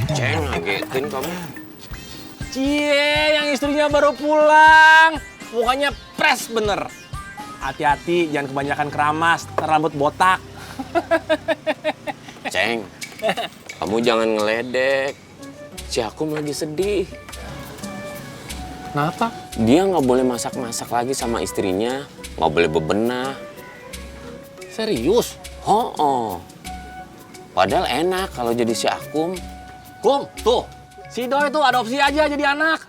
Ceng, ngagetin kamu. Cie, yang istrinya baru pulang. Mukanya pres bener. Hati-hati, jangan kebanyakan keramas, ntar rambut botak. Ceng, kamu jangan ngeledek. Si Akum lagi sedih. Kenapa? Dia nggak boleh masak-masak lagi sama istrinya. Nggak boleh bebenah. Serius? Oh. Padahal enak kalau jadi si Akum. Kum, tuh. Si Doi tuh adopsi aja jadi anak.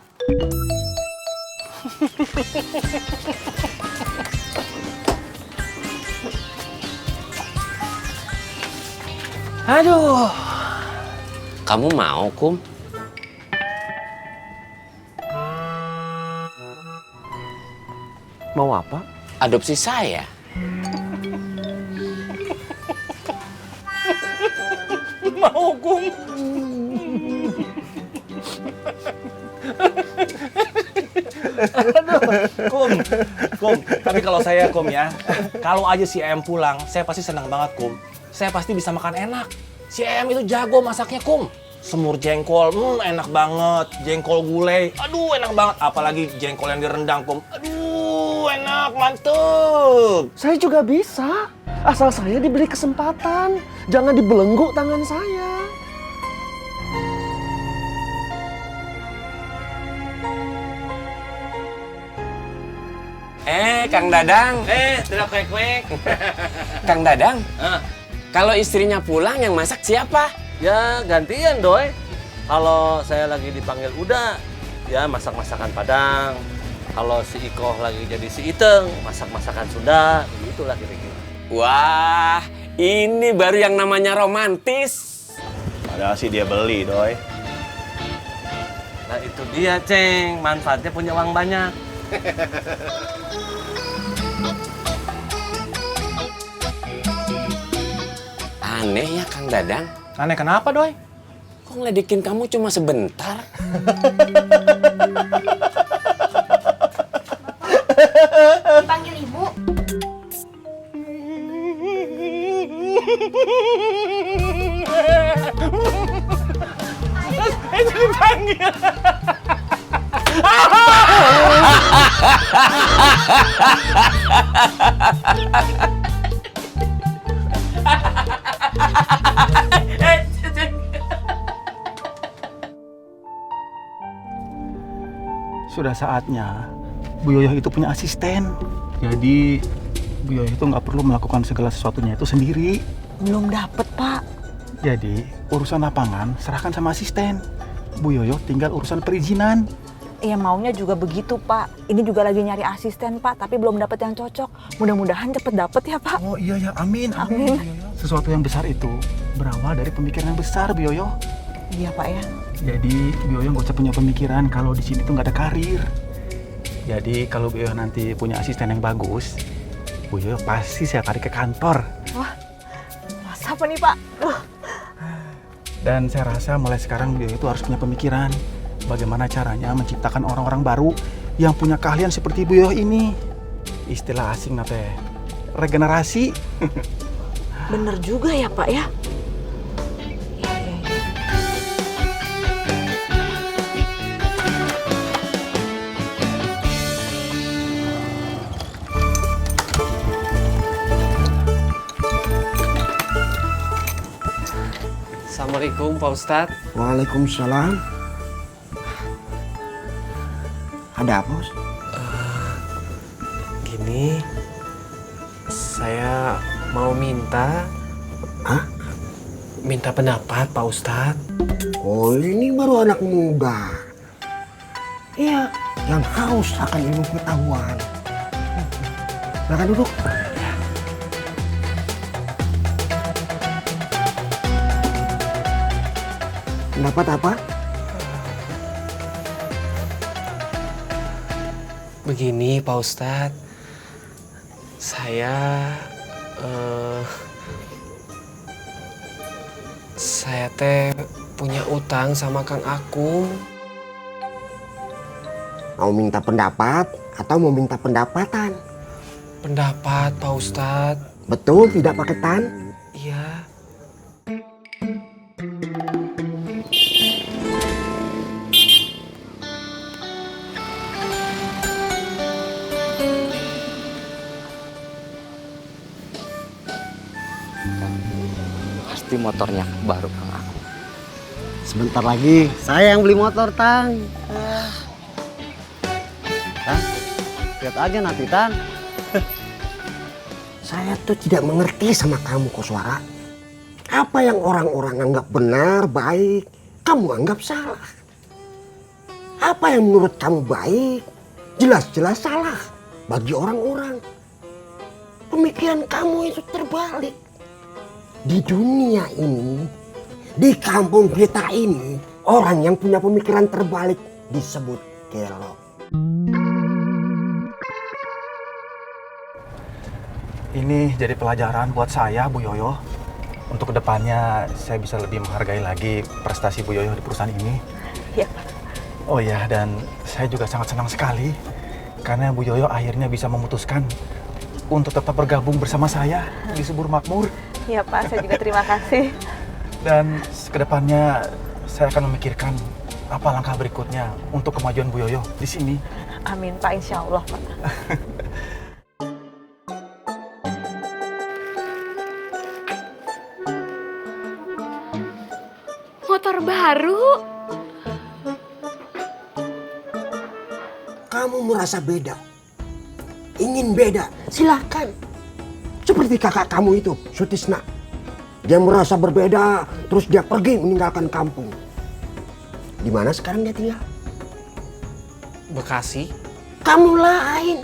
Aduh. Kamu mau, Kum? Mau apa? Adopsi saya. Mau, Kum. Aduh, Kum. Tapi kalau saya, Kum ya, kalau aja si Em pulang, saya pasti senang banget, Kum. Saya pasti bisa makan enak. Si Em itu jago masaknya, Kum. Semur jengkol, enak banget. Jengkol gulai, aduh enak banget. Apalagi jengkol yang direndang, Kum. Aduh, enak, mantep. Saya juga bisa, asal saya diberi kesempatan. Jangan dibelenggu tangan saya. Kang Dadang. Tidak kwek-kwek. Kang Dadang. Kalau istrinya pulang yang masak siapa? Ya gantian Doi. Kalau saya lagi dipanggil Uda, ya masak-masakan Padang. Kalau si Ikoh lagi jadi si Iteng, masak-masakan Sunda. Begitulah kira-kira. Wah, ini baru yang namanya romantis. Padahal sih dia beli, Doi. Nah itu dia, Ceng. Manfaatnya punya uang banyak. Aneh ya, Kang Dadang. Aneh kenapa, Doi? Kok ngeledekin kamu cuma sebentar? Dipanggil ibu. Dipanggil. Sudah saatnya Bu Yoyo itu punya asisten. Jadi Bu Yoyo itu nggak perlu melakukan segala sesuatunya itu sendiri. Belum dapet, Pak. Jadi urusan lapangan serahkan sama asisten. Bu Yoyo tinggal urusan perizinan. Ya maunya juga begitu, Pak. Ini juga lagi nyari asisten, Pak, tapi belum dapet yang cocok. Mudah-mudahan cepet dapet ya, Pak. Oh iya ya, amin. Amin. Bu Yoyo. Sesuatu yang besar itu berawal dari pemikiran yang besar, Bu Yoyo. Iya, Pak ya. Jadi Bu Yoyo nggak usah punya pemikiran kalau di sini tuh nggak ada karir. Jadi kalau Bu Yoyo nanti punya asisten yang bagus, Bu Yoyo pasti saya tarik ke kantor. Wah, masa apa nih, Pak? Dan saya rasa mulai sekarang Bu Yoyo itu harus punya pemikiran bagaimana caranya menciptakan orang-orang baru yang punya keahlian seperti Bu Yoyo ini. Istilah asing nate regenerasi. Bener juga ya, Pak ya. Iya, iya, iya. Assalamualaikum, Pak Ustadz. Waalaikumsalam. Ada apa, Us? Gini, saya mau minta... Hah? Minta pendapat, Pak Ustadz. Oh, ini baru anak muda. Iya, yang haus akan ilmu pengetahuan. Silakan duduk. Pendapat apa? Begini, Pak Ustadz. Saya teh punya utang sama Kang Akum. Mau minta pendapat atau mau minta pendapatan? Pendapat, Pak Ustadz. Betul, tidak pakai tan? Iya. motornya baru Kang aku. Sebentar lagi saya yang beli motor, Tang. Tang, lihat aja nanti, Tang. Saya tuh tidak mengerti sama kamu, Koswara. Apa yang orang-orang anggap benar, baik, kamu anggap salah. Apa yang menurut kamu baik, jelas-jelas salah bagi orang-orang. Pemikiran kamu itu terbalik. Di dunia ini, di kampung kita ini, orang yang punya pemikiran terbalik disebut gelo. Ini jadi pelajaran buat saya, Bu Yoyo. Untuk kedepannya saya bisa lebih menghargai lagi prestasi Bu Yoyo di perusahaan ini. Iya, Pak. Oh ya, dan saya juga sangat senang sekali karena Bu Yoyo akhirnya bisa memutuskan untuk tetap bergabung bersama saya di Subur Makmur. Iya, Pak. Saya juga terima kasih. Dan kedepannya saya akan memikirkan apa langkah berikutnya untuk kemajuan Bu Yoyo di sini. Amin, Pak. Insya Allah, Pak. Motor baru. Kamu merasa beda, ingin beda, silakan. Seperti kakak kamu itu, Sutisna. Dia merasa berbeda, terus dia pergi meninggalkan kampung. Di mana sekarang dia tinggal? Bekasi. Kamu lain.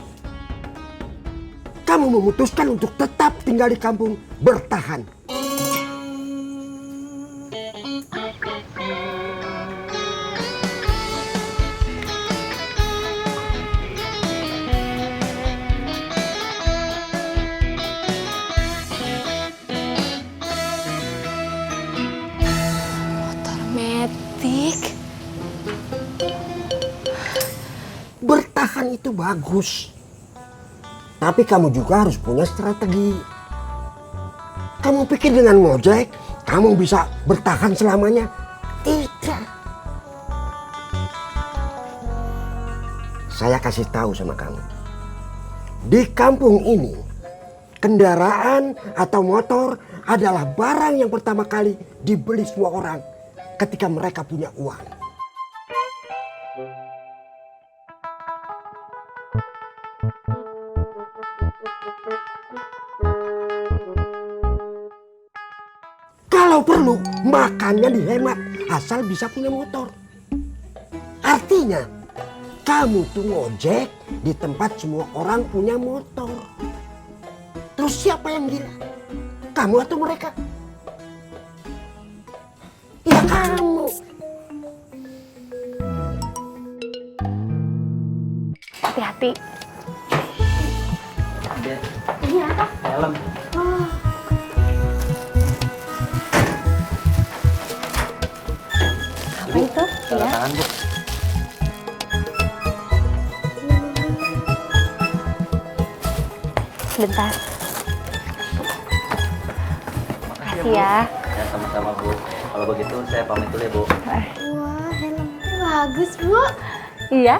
Kamu memutuskan untuk tetap tinggal di kampung, bertahan. Motor metik. Bertahan itu bagus. Tapi kamu juga harus punya strategi. Kamu pikir dengan ngojek, kamu bisa bertahan selamanya? Tidak. Saya kasih tahu sama kamu. Di kampung ini, kendaraan atau motor adalah barang yang pertama kali dibeli semua orang ketika mereka punya uang. Kalau perlu, makannya dihemat asal bisa punya motor. Artinya, kamu tuh ngojek di tempat semua orang punya motor. Terus siapa yang gila? Kamu atau mereka? Ya kamu. Hati-hati. Ini apa? Helm. Apa itu? Ya. Tangan, Bu. Sebentar. Makasih ya. Ya, sama-sama, Bu. Kalau begitu saya pamit dulu ya, Bu. Wah, helmnya bagus, Bu. Iya.